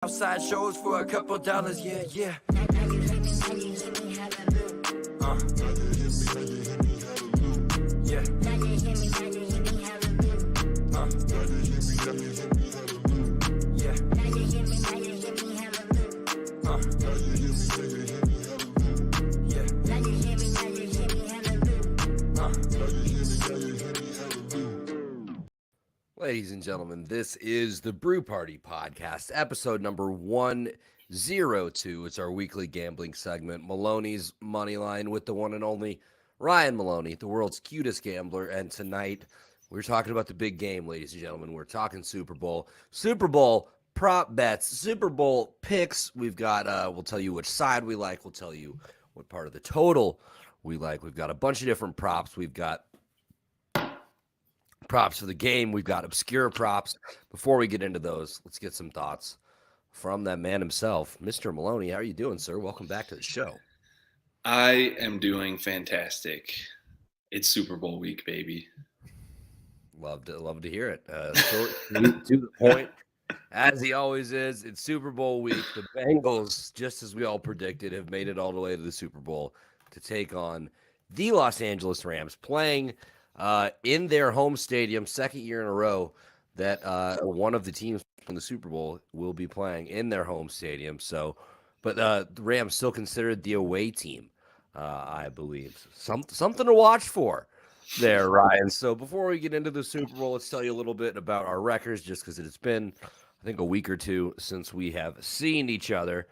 Outside shows for a couple dollars, yeah, yeah. Yeah. Ladies and gentlemen, this is the Brew Party Podcast, episode number 102. It's our weekly gambling segment, Maloney's Moneyline with the one and only Ryan Maloney, the world's cutest gambler. And tonight, we're talking about the big game, ladies and gentlemen. We're talking Super Bowl. Super Bowl prop bets, Super Bowl picks. We've got, we'll tell you which side we like. We'll tell you what part of the total we like. We've got a bunch of different props. We've got props for the game. We've got obscure props. Before we get into those, let's get some thoughts from that man himself, Mr. Maloney. How are you doing, sir? Welcome back to the show. I am doing fantastic. It's Super Bowl week, baby. Love to hear it. Short, to the point, as he always is. It's Super Bowl week. The Bengals, just as we all predicted, have made it all the way to the Super Bowl to take on the Los Angeles Rams, playing in their home stadium, second year in a row that one of the teams from the Super Bowl will be playing in their home stadium. So, but the Rams still considered the away team, I believe. Something to watch for there, Ryan. So before we get into the Super Bowl, let's tell you a little bit about our records, just because it's been, I think, a week or two since we have seen each other.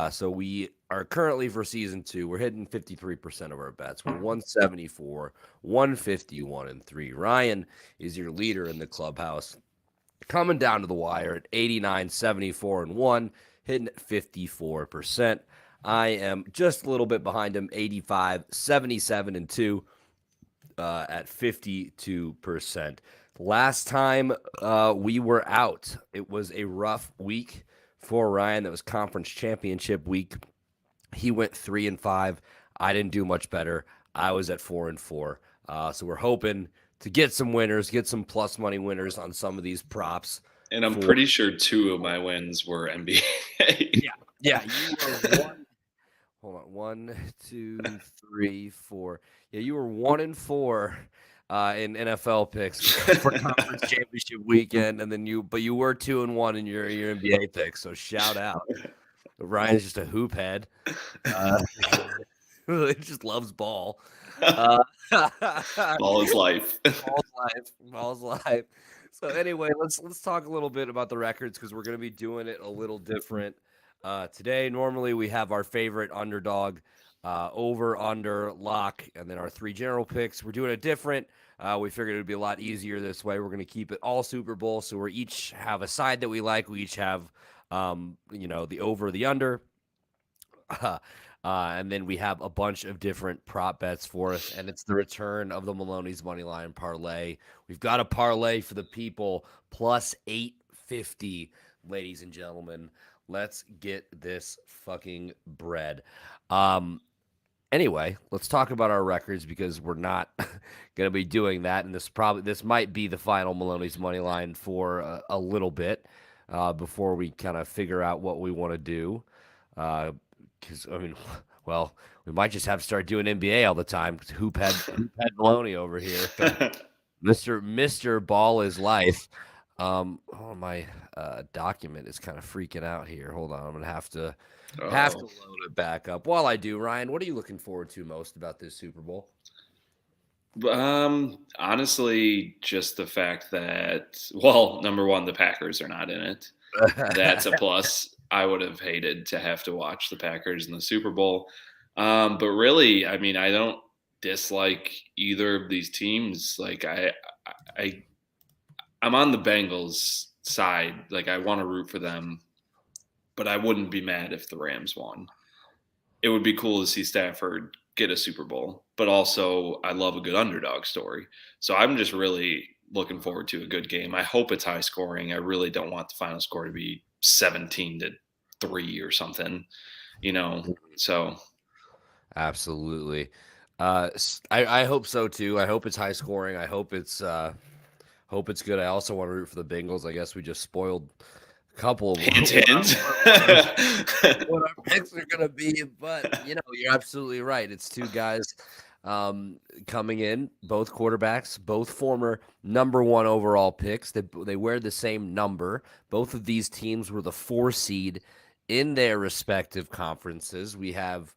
So we are currently, for season 2, we're hitting 53% of our bets. We're 174, 151, and 3. Ryan is your leader in the clubhouse, coming down to the wire at 89, 74, and 1, hitting 54%. I am just a little bit behind him, 85, 77, and 2, at 52%. Last time we were out, it was a rough week for Ryan. That was conference championship week. He went 3-5. I didn't do much better. I was at 4-4. So we're hoping to get some winners, get some plus money winners on some of these props. And I'm pretty sure 2 of my wins were NBA. Yeah. You were one. Hold on. 1, 2, 3, 4. Yeah, you were 1-4 in NFL picks for conference championship weekend, and then you were 2-1 in your NBA picks. So shout out. Ryan's just a hoop head. He just loves ball. Ball is life. Ball's life. So anyway, let's talk a little bit about the records, because we're going to be doing it a little different today. Normally we have our favorite underdog, over, under, lock, and then our 3 general picks. We're doing it different. We figured it would be a lot easier this way. We're going to keep it all Super Bowl, so we each have a side that we like. We each have the over, the under, and then we have a bunch of different prop bets for us, and it's the return of the Maloney's Moneyline parlay. We've got a parlay for the people, plus 850, ladies and gentlemen. Let's get this fucking bread. Anyway, let's talk about our records, because we're not going to be doing that, and this might be the final Maloney's Moneyline for a little bit before we kind of figure out what we want to do. Because we might just have to start doing NBA all the time, because hoop head Maloney over here. Mr. Ball is life. My document is kind of freaking out here. Hold on, I'm gonna have to load it back up. While I do, Ryan, what are you looking forward to most about this Super Bowl? Honestly, just the fact that, well, number one, the Packers are not in it. That's a plus. I would have hated to have to watch the Packers in the Super Bowl. But really, I mean, I don't dislike either of these teams. Like I'm on the Bengals side. Like, I want to root for them, but I wouldn't be mad if the Rams won. It would be cool to see Stafford get a Super Bowl, but also I love a good underdog story. So I'm just really looking forward to a good game. I hope it's high scoring. I really don't want the final score to be 17-3 or something, so. Absolutely. I hope so too. I hope it's high scoring. I hope it's good. I also want to root for the Bengals. I guess we just spoiled couple of Hint, hint. what our picks are going to be. But, you're absolutely right. It's two guys coming in, both quarterbacks, both former number one overall picks. They wear the same number. Both of these teams were the 4 seed in their respective conferences. We have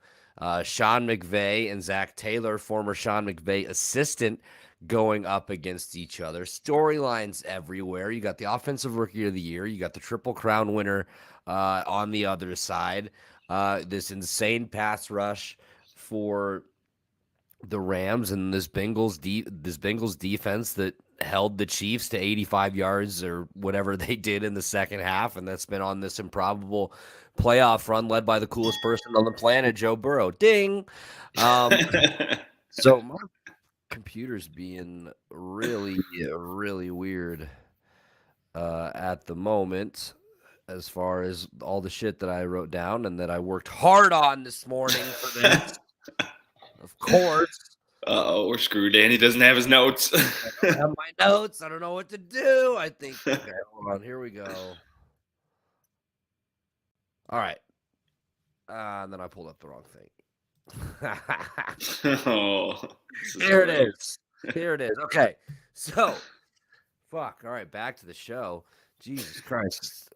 Sean McVay and Zach Taylor, former Sean McVay assistant, going up against each other. Storylines everywhere. You got the Offensive Rookie of the Year. You got the Triple Crown winner on the other side. This insane pass rush for the Rams and this Bengals defense that held the Chiefs to 85 yards or whatever they did in the second half, and that's been on this improbable playoff run led by the coolest person on the planet, Joe Burrow. Ding. So my computer's being really, really weird at the moment as far as all the shit that I wrote down and that I worked hard on this morning for this. Of course. Uh-oh, we're screwed. Danny doesn't have his notes. I don't have my notes. I don't know what to do. I think, okay, hold on. Here we go. All right. And then I pulled up the wrong thing. Oh, Here it is. Here it is. Okay. So, fuck. All right. Back to the show. Jesus Christ.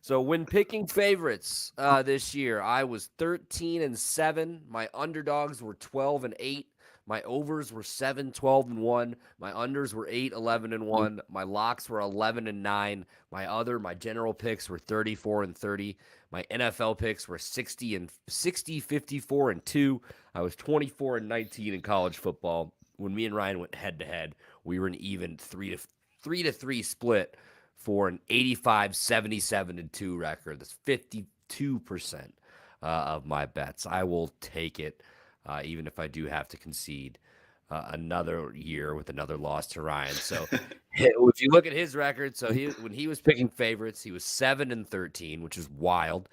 So when picking favorites this year, I was 13-7. My underdogs were 12-8. My overs were 7, 12, and 1. My unders were 8, 11, and 1. My locks were 11 and 9. My general picks were 34 and 30. My NFL picks were 60, 54 and 2. I was 24 and 19 in college football. When me and Ryan went head to head, we were an even 3-3 split for an 85, 77 and 2 record. That's 52% of my bets. I will take it. Even if I do have to concede another year with another loss to Ryan. So if you look at his record, so when he was picking favorites, he was 7-13, which is wild.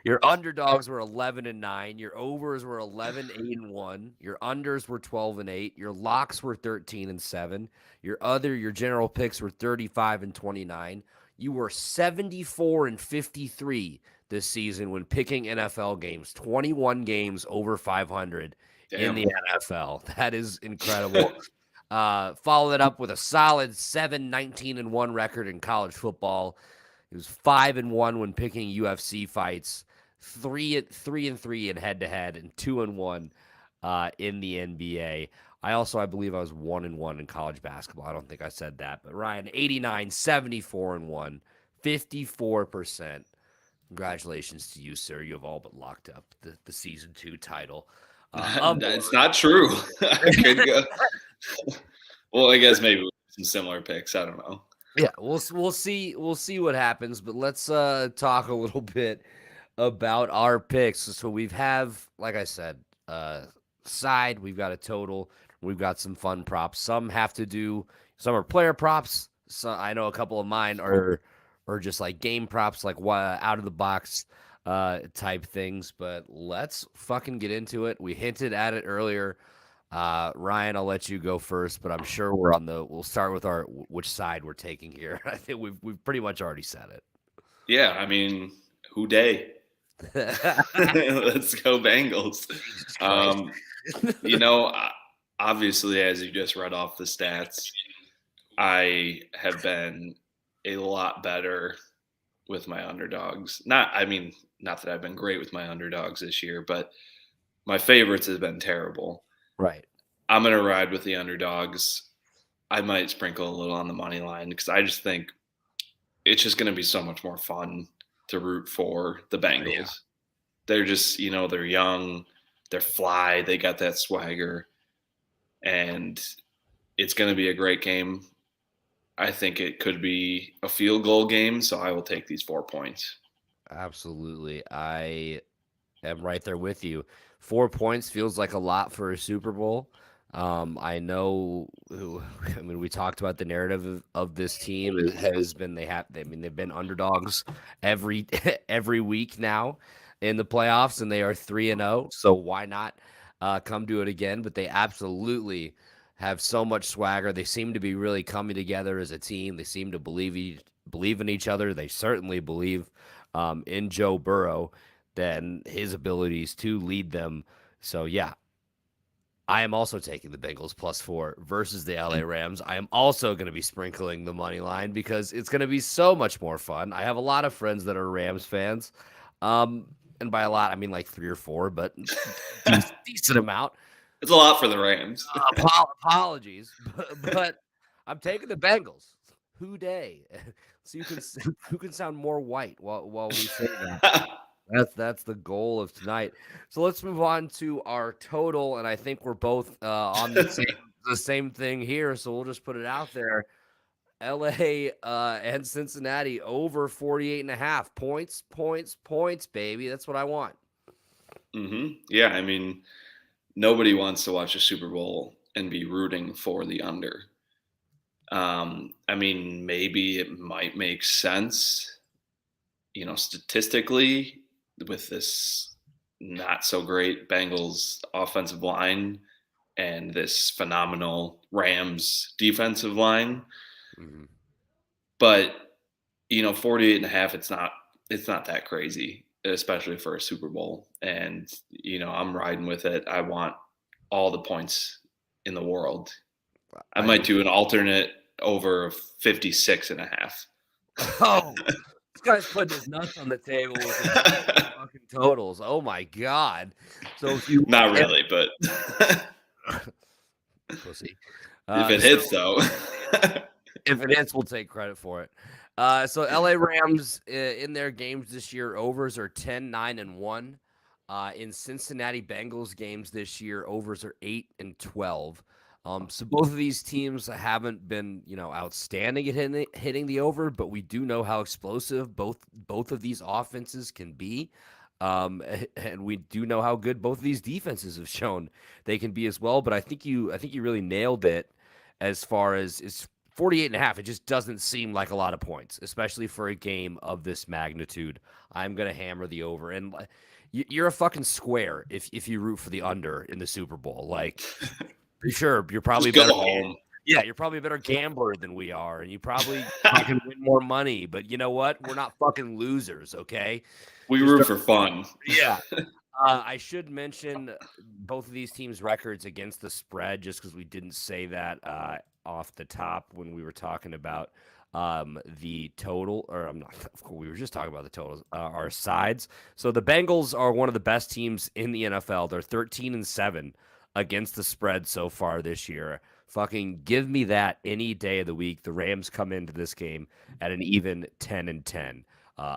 Your underdogs were 11-9. Your overs were 11, 8 and 1. Your unders were 12 and 8. Your locks were 13 and 7. Your general picks were 35 and 29. You were 74 and 53 this season when picking NFL games, 21 games over 500 in the NFL. That is incredible. Follow that up with a solid 7-19-1 record in college football. It was 5-1 when picking UFC fights, 3-3 in head-to-head, and 2-1 in the NBA. I believe I was 1-1 in college basketball. I don't think I said that, but Ryan, 89, 74-1, 54%. Congratulations to you, sir. You have all but locked up the season 2 title. It's not true. I could go. Well, I guess maybe some similar picks. I don't know. Yeah, we'll see. We'll see what happens. But let's talk a little bit about our picks. So like I said, side. We've got a total. We've got some fun props. Some are player props. So I know a couple of mine are just like game props, like out of the box type things. But let's fucking get into it. We hinted at it earlier. Ryan, I'll let you go first, but I'm sure we'll start with which side we're taking here. I think we've pretty much already said it. Yeah, I mean, who day? Let's go Bengals. Obviously, as you just read off the stats, I have been a lot better with my underdogs. Not that I've been great with my underdogs this year, but my favorites have been terrible. Right. I'm going to ride with the underdogs. I might sprinkle a little on the money line because I just think it's just going to be so much more fun to root for the Bengals. Yeah. They're just, they're young, they're fly, they got that swagger, and it's going to be a great game. I think it could be a field goal game, so I will take these 4 points. Absolutely. I am right there with you. 4 points feels like a lot for a Super Bowl. I know we talked about the narrative of this team. It has been they've been underdogs every week now in the playoffs, and they are 3-0. So why not come do it again? But they absolutely have so much swagger. They seem to be really coming together as a team. They seem to believe believe in each other. They certainly believe in Joe Burrow, then his abilities to lead them. So, yeah, I am also taking the Bengals +4 versus the LA Rams. I am also going to be sprinkling the money line because it's going to be so much more fun. I have a lot of friends that are Rams fans. And by a lot, I mean like 3 or 4, but decent amount. It's a lot for the Rams. Apologies, but I'm taking the Bengals. Who day? So who can sound more white while we say that. That's the goal of tonight. So let's move on to our total, and I think we're both on the same thing here. So we'll just put it out there. LA and Cincinnati over 48.5 points, baby. That's what I want. Yeah, I mean, nobody wants to watch a Super Bowl and be rooting for the under. I mean, maybe it might make sense, statistically with this not so great Bengals offensive line and this phenomenal Rams defensive line. Mm-hmm. But, 48.5, it's not that crazy, especially for a Super Bowl. And, I'm riding with it. I want all the points in the world. I might do an alternate over 56.5. Oh, this guy's putting his nuts on the table with his fucking totals. Oh my god! So if you not really, but pussy. If it hits, though, if it hits, we'll take credit for it. So LA Rams in their games this year, overs are 10, 9, and 1. In Cincinnati Bengals games this year, overs are 8 and 12. So both of these teams haven't been, outstanding at hitting the over, but we do know how explosive both of these offenses can be. And we do know how good both of these defenses have shown they can be as well. But I think you really nailed it as far as 48.5. It just doesn't seem like a lot of points, especially for a game of this magnitude. I'm going to hammer the over. And you're a fucking square if you root for the under in the Super Bowl. Like, sure, you're probably just better. Go home. Yeah, you're probably a better gambler than we are, and you probably fucking win more money. But you know what? We're not fucking losers, okay? We root for fun. Yeah. I should mention both of these teams' records against the spread, just because we didn't say that off the top when we were talking about the total, or I'm not. Of course, we were just talking about the totals. Our sides. So the Bengals are one of the best teams in the NFL. They're 13-7 against the spread so far this year. Fucking give me that any day of the week. The Rams come into this game at an even 10-10.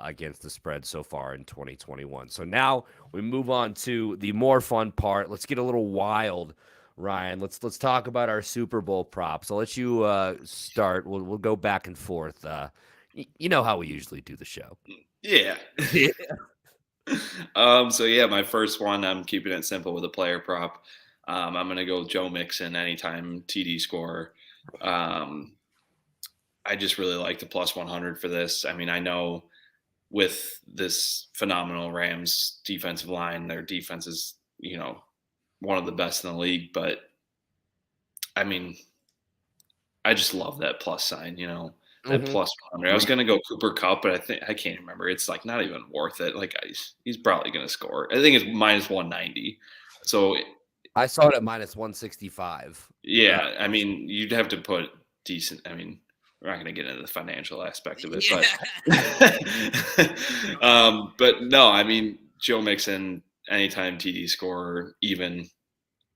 Against the spread so far in 2021. So now we move on to the more fun part. Let's get a little wild, Ryan. Let's talk about our Super Bowl props. I'll let you start. We'll go back and forth. You know how we usually do the show. Yeah. So yeah, my first one, I'm keeping it simple with a player prop. I'm going to go Joe Mixon anytime TD score. I just really like the +100 for this. I mean, I know with this phenomenal Rams defensive line, their defense is, one of the best in the league. But I mean, I just love that plus sign, that +100. I was going to go Cooper Kupp, but I can't remember. It's like not even worth it. Like he's probably going to score. I think it's -190. So I saw it at -165. Yeah. I mean, you'd have to put decent. I mean, we're not going to get into the financial aspect of it, but no, I mean, Joe Mixon, anytime TD score, even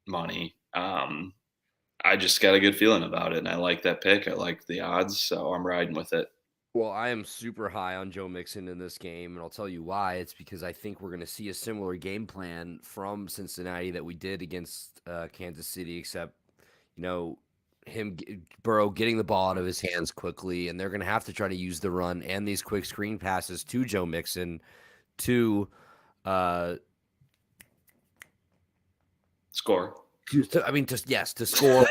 money. I just got a good feeling about it, and I like that pick. I like the odds, so I'm riding with it. Well, I am super high on Joe Mixon in this game, and I'll tell you why. It's because I think we're going to see a similar game plan from Cincinnati that we did against Kansas City, except, Burrow getting the ball out of his hands quickly, and they're going to have to try to use the run and these quick screen passes to Joe Mixon to score. To score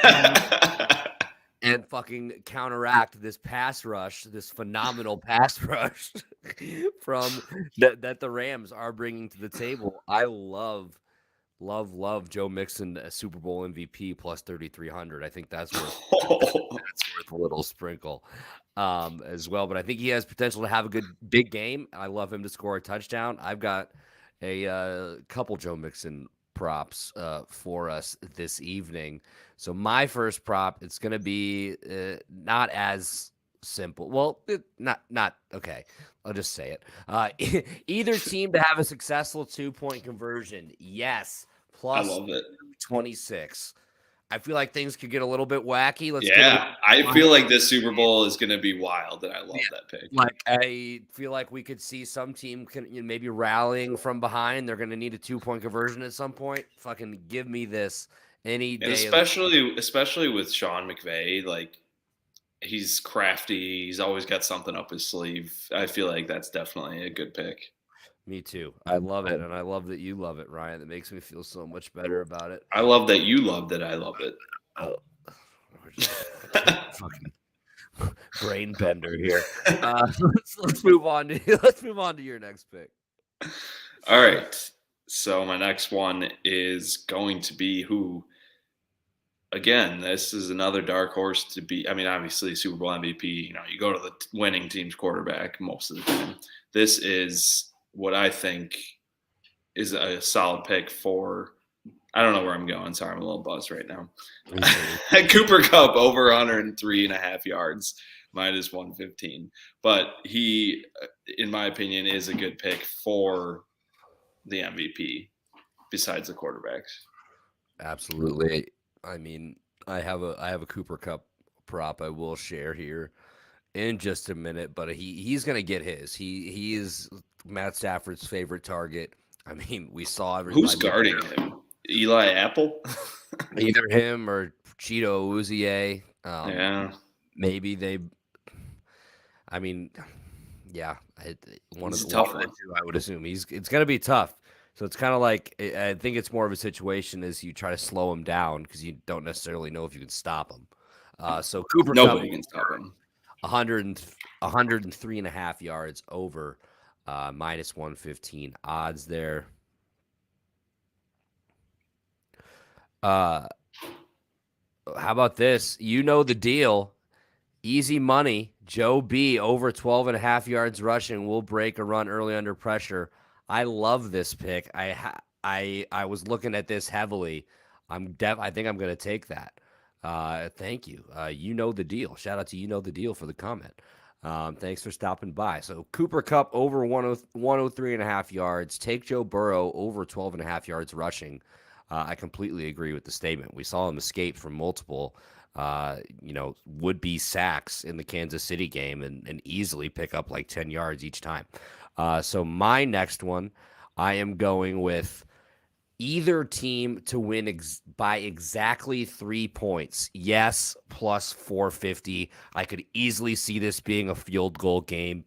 and fucking counteract this pass rush, this phenomenal pass rush from that the Rams are bringing to the table. I love Joe Mixon, a Super Bowl MVP plus 3,300. I think that's worth a little sprinkle. as well. But I think he has potential to have a good big game. I love him to score a touchdown. I've got a couple Joe Mixon props for us this evening. So my first prop, it's going to be not as simple. Well, not okay. I'll just say it. Either team to have a successful 2-point conversion. Yes, I plus love it. 26. I feel like things could get a little bit wacky. Let's get Yeah, I feel like this Super Bowl is going to be wild, and I love that pick. like I feel like we could see some team maybe rallying from behind. They're going to need a 2-point conversion at some point. Fucking give me this any And day. especially with Sean McVay, like he's crafty. He's always got something up his sleeve. I feel like that's definitely a good pick. Me too. I love it, and I love that you love it, Ryan. That makes me feel so much better about it. I love that you loved it. I love it. We're just fucking brain bender here. Let's move on to your next pick. All right. So my next one is going to be who? Again, this is another dark horse to be. I mean, obviously, Super Bowl MVP. You know, you go to the winning team's quarterback most of the time. This is what I think is a solid pick for. I don't know where I'm going. Sorry, I'm a little buzzed right now. Cooper Kupp over 103.5 yards, minus 115. But he, in my opinion, is a good pick for the MVP besides the quarterbacks. Absolutely. I mean, I have a Cooper Kupp prop I will share here in just a minute, but he's gonna get his. He is Matt Stafford's favorite target. I mean, we saw everybody. Who's guarding him? Eli Apple? Either him or Cheeto Uzie. Yeah. Maybe they. I mean, yeah, one of It's the a tough one of the one. two, I would assume it's gonna be tough. So it's kind of like I think it's more of a situation as you try to slow him down because you don't necessarily know if you can stop him. So Cooper Kupp, Nobody can stop him. 103.5 yards over, minus 115 odds there. How about this? You know the deal. Easy money. Joe B over 12.5 yards rushing will break a run early under pressure. I love this pick. I was looking at this heavily. I think I'm going to take that. Thank you. You know the deal. Shout out to You Know the Deal for the comment. Thanks for stopping by. So Cooper Kupp over 103.5 yards. Take Joe Burrow over 12.5 yards rushing. I completely agree with the statement. We saw him escape from multiple would-be sacks in the Kansas City game and easily pick up like 10 yards each time. So my next one, I am going with either team to win by exactly 3 points. Yes, plus 450. I could easily see this being a field goal game.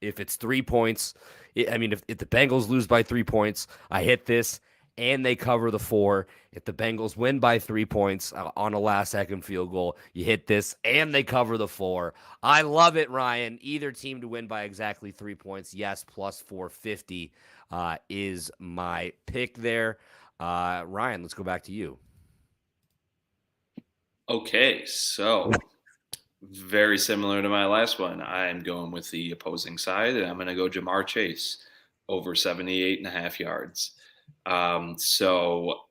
If it's 3 points, if the Bengals lose by 3 points, I hit this and they cover the 4. If the Bengals win by 3 points on a last-second field goal, you hit this and they cover the 4. I love it, Ryan. Either team to win by exactly 3 points, yes, plus 450 is my pick there. Ryan, let's go back to you. Okay, so very similar to my last one. I'm going with the opposing side, and I'm going to go Jamar Chase over 78.5 yards. So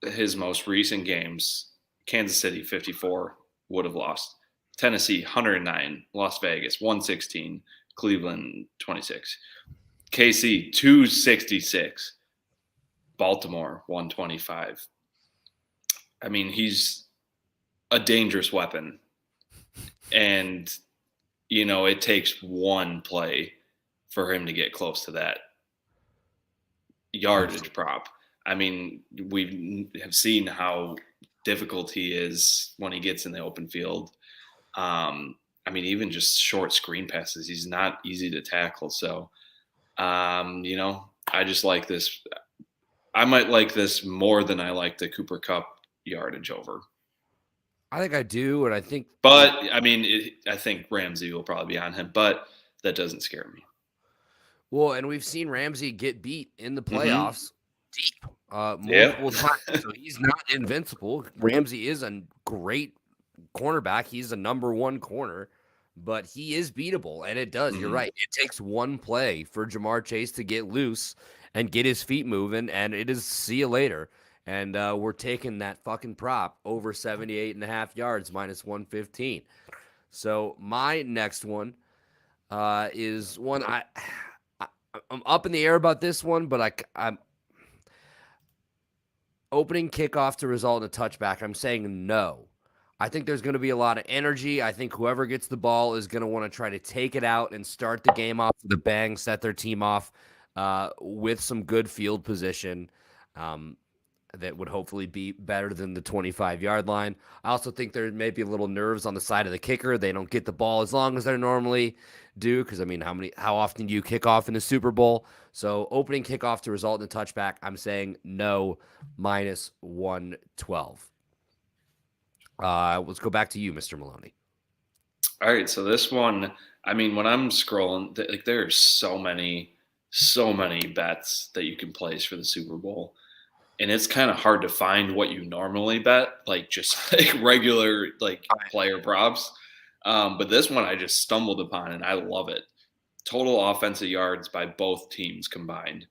his most recent games, Kansas City 54 would have lost. Tennessee 109, Las Vegas 116, Cleveland 26, KC 266, Baltimore 125. I mean, he's a dangerous weapon. And, it takes one play for him to get close to that yardage prop. I mean, we have seen how difficult he is when he gets in the open field. Even just short screen passes, he's not easy to tackle. So, I just like this. I might like this more than I like the Cooper Kupp yardage over. I think I do, and I think. But I think Ramsey will probably be on him, but that doesn't scare me. Well, and we've seen Ramsey get beat in the playoffs deep multiple times, so he's not invincible. Ramsey is a great cornerback. He's a number one corner, but he is beatable. And it does. You're right. It takes one play for Jamar Chase to get loose and get his feet moving, and it is see you later. And we're taking that fucking prop over 78.5 yards minus 115. So my next one is one I'm up in the air about this one, but I'm opening kickoff to result in a touchback. I'm saying no. I think there's going to be a lot of energy. I think whoever gets the ball is going to want to try to take it out and start the game off with a bang, set their team off with some good field position. That would hopefully be better than the 25-yard line. I also think there may be a little nerves on the side of the kicker. They don't get the ball as long as they normally do because, I mean, how often do you kick off in the Super Bowl? So opening kickoff to result in a touchback, I'm saying no, minus 112. Let's go back to you, Mr. Maloney. All right, so this one, I mean, when I'm scrolling, like there are so many bets that you can place for the Super Bowl. And it's kind of hard to find what you normally bet, like just like regular like player props. But this one I just stumbled upon and I love it. Total offensive yards by both teams combined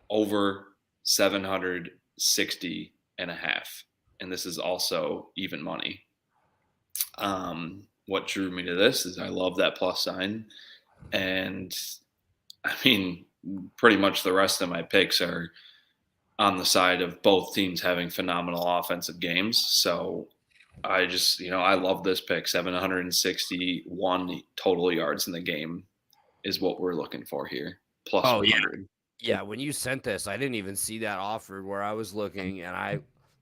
over 760.5. And this is also even money. What drew me to this is I love that plus sign. And I mean, pretty much the rest of my picks are on the side of both teams having phenomenal offensive games. So I just, I love this pick. 761 total yards in the game is what we're looking for here. Plus 100. Yeah, when you sent this, I didn't even see that offered where I was looking, and I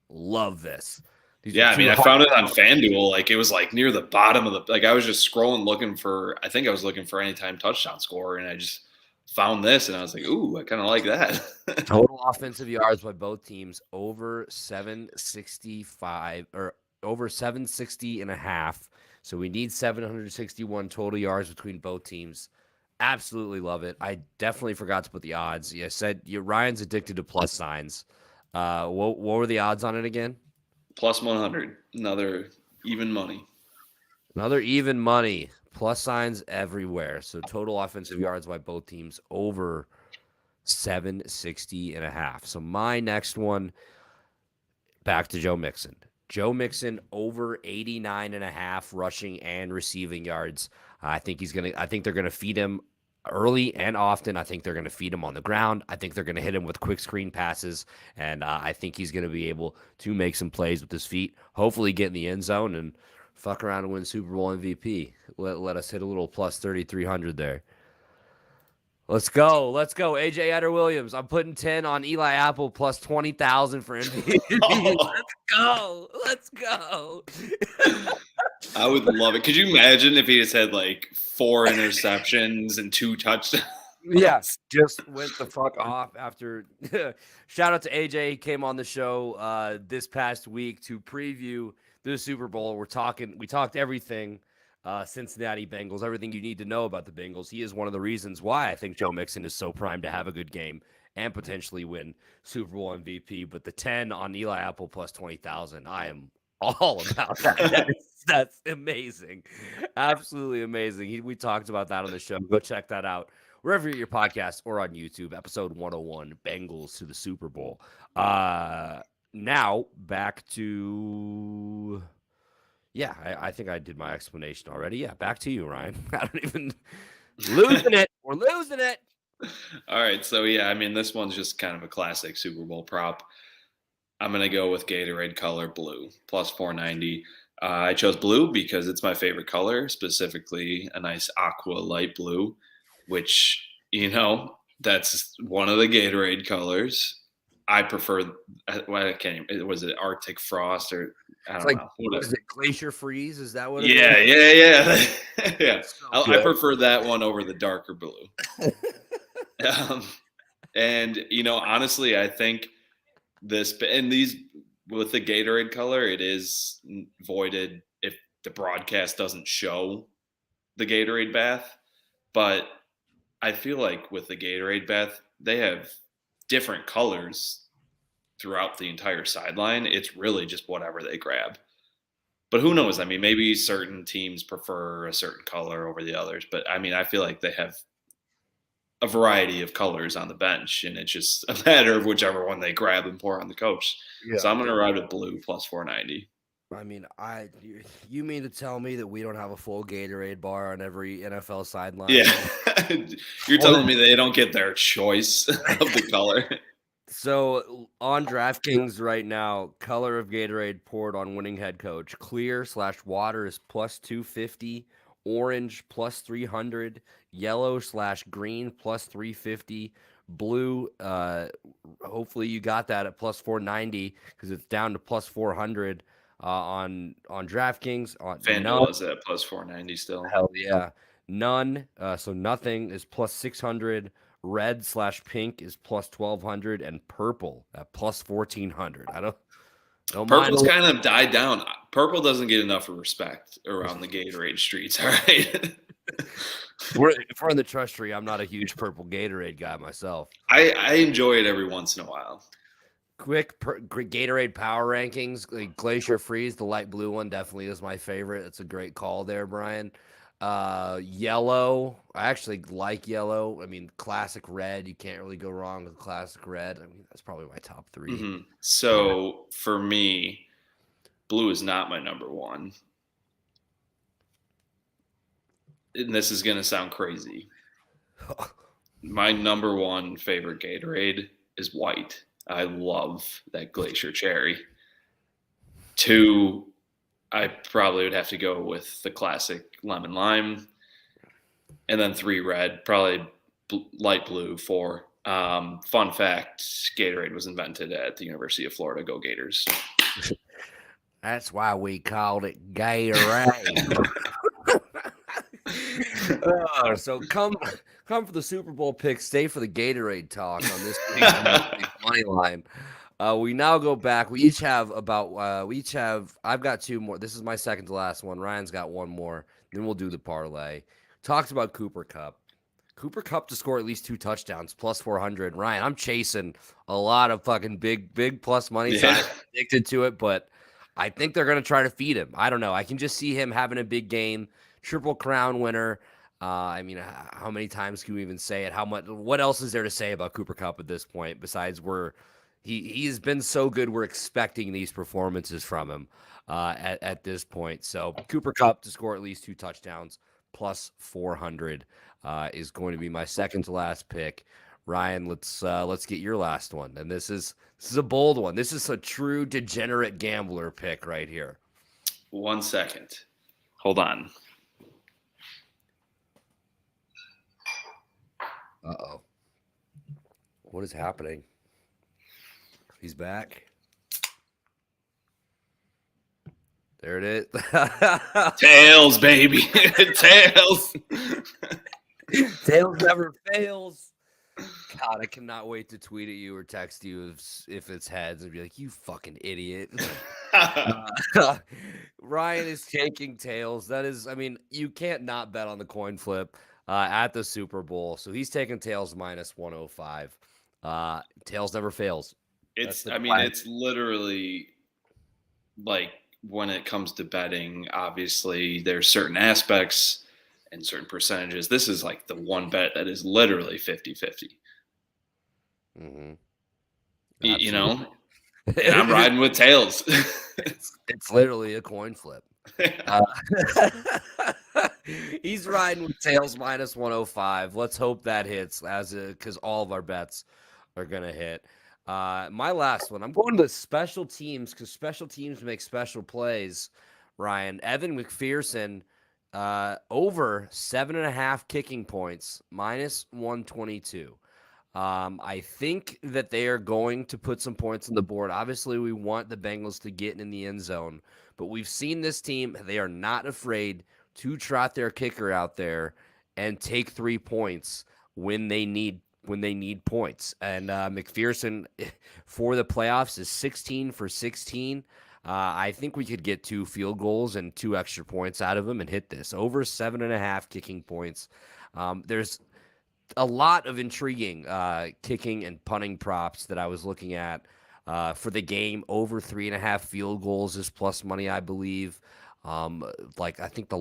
love this. I mean, I found it on FanDuel. Like, it was like near the bottom of the, like, I was just scrolling looking for, I think I was looking for anytime touchdown scorer, and I just found this, and I was like, ooh, I kind of like that. Total offensive yards by both teams over 765 or over 760.5. So we need 761 total yards between both teams. Absolutely love it. I definitely forgot to put the odds. You said Ryan's addicted to plus signs. What were the odds on it again? Plus 100. Another even money. Another even money. Plus signs everywhere. So total offensive yards by both teams over 760.5. So my next one, back to Joe Mixon. Joe Mixon over 89.5 rushing and receiving yards. I think they're gonna feed him early and often. I think they're gonna feed him on the ground. I think they're gonna hit him with quick screen passes, and I think he's gonna be able to make some plays with his feet. Hopefully, get in the end zone and fuck around and win Super Bowl MVP. Let us hit a little plus 3,300 there. Let's go. AJ Etter-Williams. I'm putting 10 on Eli Apple plus 20,000 for MVP. Let's go. I would love it. Could you imagine if he just had like 4 interceptions and 2 touchdowns? Yes, just went the fuck off after. Shout out to AJ. He came on the show this past week to preview the Super Bowl. We talked everything. Cincinnati Bengals, everything you need to know about the Bengals. He is one of the reasons why I think Joe Mixon is so primed to have a good game and potentially win Super Bowl MVP. But the 10 on Eli Apple plus 20,000, I am all about that. That's amazing. Absolutely amazing. We talked about that on the show. Go check that out wherever you get your podcast or on YouTube. Episode 101, Bengals to the Super Bowl. Now back to... Yeah, I think I did my explanation already. Yeah, back to you, Ryan. I don't even losing it. We're losing it. All right, so yeah, I mean, this one's just kind of a classic Super Bowl prop. I'm gonna go with Gatorade color blue plus 490. I chose blue because it's my favorite color, specifically a nice aqua light blue, which that's one of the Gatorade colors. I prefer. I can't. Was it Arctic Frost or I don't know? What is it? Glacier Freeze? Is that what? Yeah. Yeah. So I prefer that one over the darker blue. And honestly, I think these with the Gatorade color, it is voided if the broadcast doesn't show the Gatorade bath. But I feel like with the Gatorade bath, they have different colors throughout the entire sideline. It's really just whatever they grab. But who knows? I mean, maybe certain teams prefer a certain color over the others. But I mean, I feel like they have a variety of colors on the bench, and it's just a matter of whichever one they grab and pour on the coach. So I'm going to ride with blue plus 490. I mean, you mean to tell me that we don't have a full Gatorade bar on every NFL sideline? Yeah. You're telling me they don't get their choice of the color? So on DraftKings right now, color of Gatorade poured on winning head coach. Clear/water is plus 250. Orange plus 300. Yellow/green plus 350. Blue, hopefully you got that at plus 490 because it's down to plus 400 on DraftKings. FanDuel is at plus 490 still. Hell yeah. None. So nothing is plus 600. Red/pink is plus 1200, and purple at plus 1400. I don't Purple's kind of died down. Purple doesn't get enough respect around the Gatorade streets. All right. If we're in the trust tree, I'm not a huge purple Gatorade guy myself. I enjoy it every once in a while. Quick Gatorade power rankings. Like Glacier Freeze, the light blue one, definitely is my favorite. It's a great call there, Brian. Yellow, I actually like yellow. I mean, classic red, you can't really go wrong with classic red. I mean, that's probably my top 3. Mm-hmm. So for me, blue is not my number one. And this is going to sound crazy. My number one favorite Gatorade is white. I love that Glacier Cherry. 2, I probably would have to go with the classic lemon lime. And then 3, red, probably light blue. 4. Fun fact, Gatorade was invented at the University of Florida. Go Gators. That's why we called it Gatorade. So come for the Super Bowl picks. Stay for the Gatorade talk on this week's money line. We now go back. We each have I've got 2 more. This is my second to last one. Ryan's got 1 more. Then we'll do the parlay. Talked about Cooper Kupp. Cooper Kupp to score at least 2 touchdowns, plus 400. Ryan, I'm chasing a lot of fucking big plus money. Yeah. So I'm addicted to it, but I think they're going to try to feed him. I don't know. I can just see him having a big game. Triple Crown winner. I mean, how many times can we even say it? What else is there to say about Cooper Kupp at this point besides he's been so good, we're expecting these performances from him at this point. So Cooper Kupp to score at least 2 touchdowns plus 400 is going to be my second to last pick. Ryan, let's get your last one. And this is a bold one. This is a true degenerate gambler pick right here. 1 second. Hold on. Uh-oh. What is happening? He's back. There it is. Tails, baby. Tails. Tails never fails. God, I cannot wait to tweet at you or text you if it's heads and be like, you fucking idiot. Ryan is taking tails. That is, I mean, you can't not bet on the coin flip at the Super Bowl. So he's taking tails minus 105. Tails never fails. It's literally like when it comes to betting, obviously there's certain aspects and certain percentages. This is like the one bet that is literally 50-50. Mm-hmm. You know, and I'm riding with tails. It's literally a coin flip. He's riding with tails minus 105. Let's hope that hits because all of our bets are going to hit. My last one, I'm going to special teams because special teams make special plays. Ryan, Evan McPherson, over 7.5 kicking points, minus 122. I think that they are going to put some points on the board. Obviously, we want the Bengals to get in the end zone, but we've seen this team. They are not afraid to trot their kicker out there and take 3 points when they need points. And McPherson for the playoffs is 16 for 16. I think we could get 2 field goals and 2 extra points out of him and hit this over 7.5 kicking points. There's a lot of intriguing kicking and punting props that I was looking at. for the game. Over 3.5 field goals is plus money, I believe. I think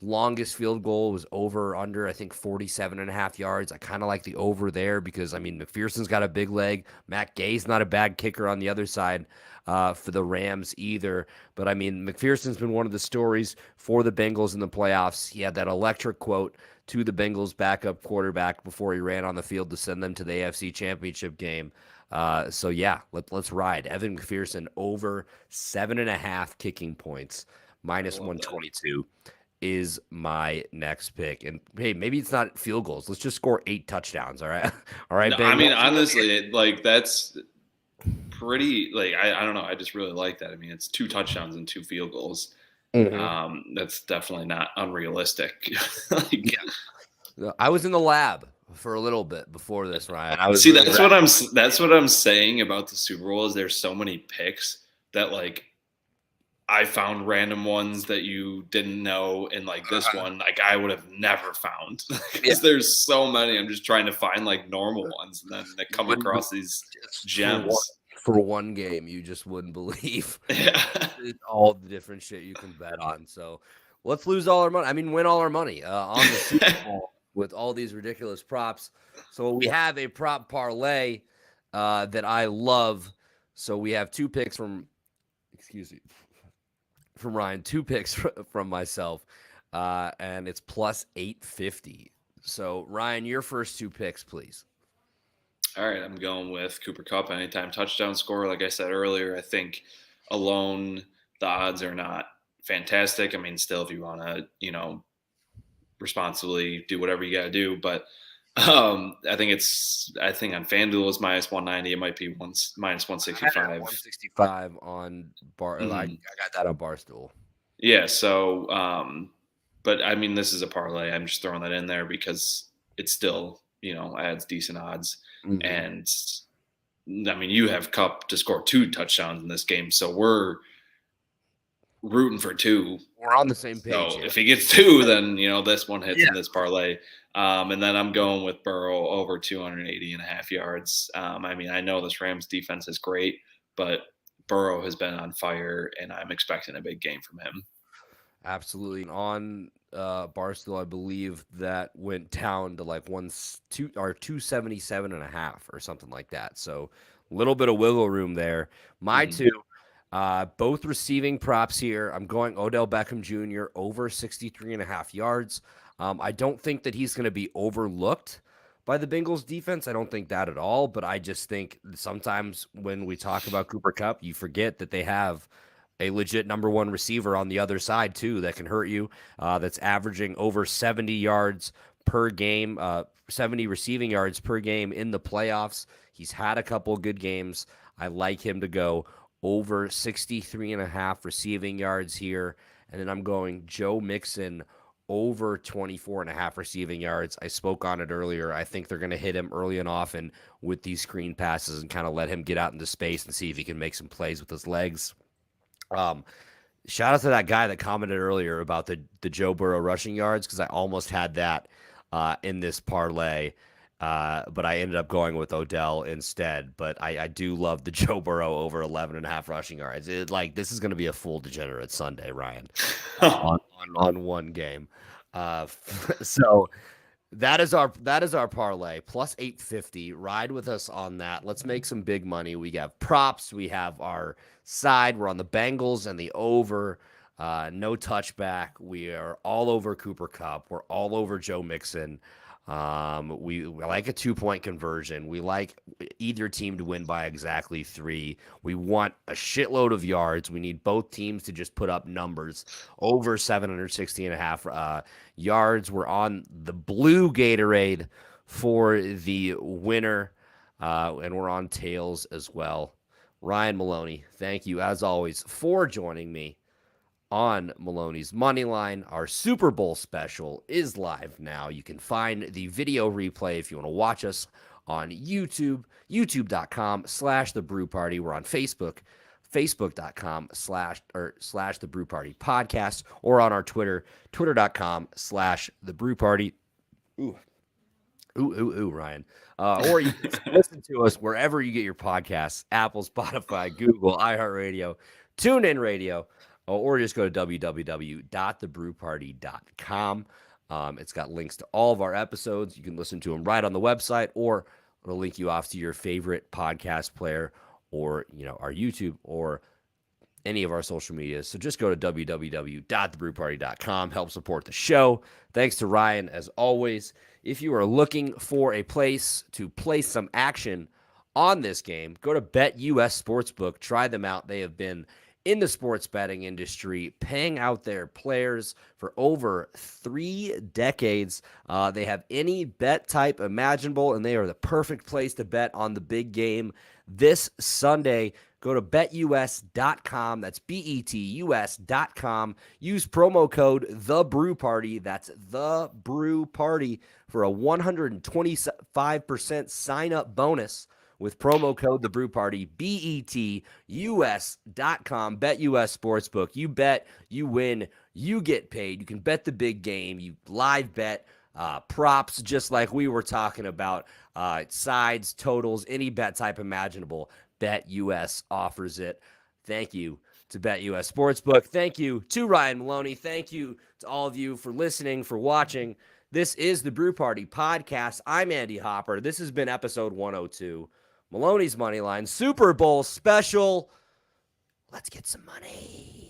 longest field goal was over under, I think 47.5 yards. I kind of like the over there because, I mean, McPherson's got a big leg. Matt Gay's not a bad kicker on the other side for the Rams either. But, I mean, McPherson's been one of the stories for the Bengals in the playoffs. He had that electric quote to the Bengals backup quarterback before he ran on the field to send them to the AFC Championship game. So, yeah, let's ride. Evan McPherson over 7.5 kicking points, minus 122. Is my next pick. And hey, maybe it's not field goals. Let's just score 8 touchdowns. All right. All right, No, Bengals. I mean, honestly, that's pretty, I don't know. I just really like that. I mean, it's 2 touchdowns and 2 field goals. That's definitely not unrealistic. Yeah. I was in the lab for a little bit before this, Ryan. That's what I'm saying about the Super Bowl is there's so many picks that I found random ones that you didn't know, and this one, I would have never found because there's so many. I'm just trying to find normal ones, and then they come across these gems. For one game, you just wouldn't believe Yeah. all the different shit you can bet on. So let's lose all our money. I mean, win all our money on the Super Bowl with all these ridiculous props. So we have a prop parlay that I love. So we have 2 picks from Ryan, 2 picks from myself, and it's plus 850. So, Ryan, your first 2 picks, please. All right, I'm going with Cooper Kupp, anytime touchdown scorer. Like I said earlier, I think alone the odds are not fantastic. I mean, still, if you want to, responsibly do whatever you got to do, but I think on FanDuel it's minus 190. It might be minus 165. 165 on bar. I got that on Barstool. Yeah. So, but I mean, this is a parlay. I'm just throwing that in there because it still, adds decent odds. And I mean, you have Kupp to score 2 touchdowns in this game, so we're rooting for 2. We're on the same page. So if he gets 2, then this one hits in this parlay. And then I'm going with Burrow over 280.5 yards. I mean, I know this Rams defense is great, but Burrow has been on fire, and I'm expecting a big game from him. Absolutely. On Barstool, I believe that went down to 277.5 or something like that. So a little bit of wiggle room there. My 2, both receiving props here. I'm going Odell Beckham Jr. over 63.5 yards. I don't think that he's going to be overlooked by the Bengals defense. I don't think that at all, but I just think sometimes when we talk about Cooper Kupp, you forget that they have a legit number 1 receiver on the other side too that can hurt you, that's averaging over 70 yards per game, 70 receiving yards per game in the playoffs. He's had a couple of good games. I like him to go over 63.5 receiving yards here. And then I'm going Joe Mixon over 24.5 receiving yards. I spoke on it earlier. I think they're going to hit him early and often with these screen passes and kind of let him get out into space and see if he can make some plays with his legs. Shout out to that guy that commented earlier about the Joe Burrow rushing yards, because I almost had that in this parlay, but I ended up going with Odell instead. But I do love the Joe Burrow over 11.5 rushing yards. This is going to be a full degenerate Sunday, Ryan, on one game. So that is our parlay, plus 850. Ride with us on that. Let's make some big money. We have props. We have our side. We're on the Bengals and the over. No touchback. We are all over Cooper Kupp. We're all over Joe Mixon. We like a 2-point conversion. We like either team to win by exactly 3. We want a shitload of yards. We need both teams to just put up numbers over 760.5 yards. We're on the blue Gatorade for the winner, and we're on tails as well. Ryan Maloney, thank you as always for joining me on Maloney's Moneyline. Our Super Bowl special is live now. You can find the video replay if you want to watch us on YouTube, youtube.com/The Brew Party. We're on Facebook, facebook.com/The Brew Party Podcast, or on our Twitter, twitter.com/The Brew Party. Ooh. Ooh, Ryan. Or you can listen to us wherever you get your podcasts, Apple, Spotify, Google, iHeartRadio, TuneIn Radio, or just go to www.thebrewparty.com. It's got links to all of our episodes. You can listen to them right on the website, or it'll link you off to your favorite podcast player, or our YouTube, or any of our social medias. So just go to www.thebrewparty.com. Help support the show. Thanks to Ryan, as always. If you are looking for a place to place some action on this game, go to BetUS Sportsbook. Try them out. They have been in the sports betting industry, paying out their players for over 3 decades. They have any bet type imaginable, and they are the perfect place to bet on the big game this Sunday. Go to betus.com. That's betus.com. Use promo code TheBrewParty. That's The Brew Party for a 125% sign-up bonus with promo code The Brew Party. betus.com. BetUS Sportsbook. You bet, you win, you get paid. You can bet the big game. You live bet props, just like we were talking about, sides, totals, any bet type imaginable. BetUS offers it. Thank you to BetUS Sportsbook. Thank you to Ryan Maloney. Thank you to all of you for listening, for watching. This is the Brew Party Podcast. I'm Andy Hopper. This has been episode 102. Maloney's Moneyline Super Bowl special. Let's get some money.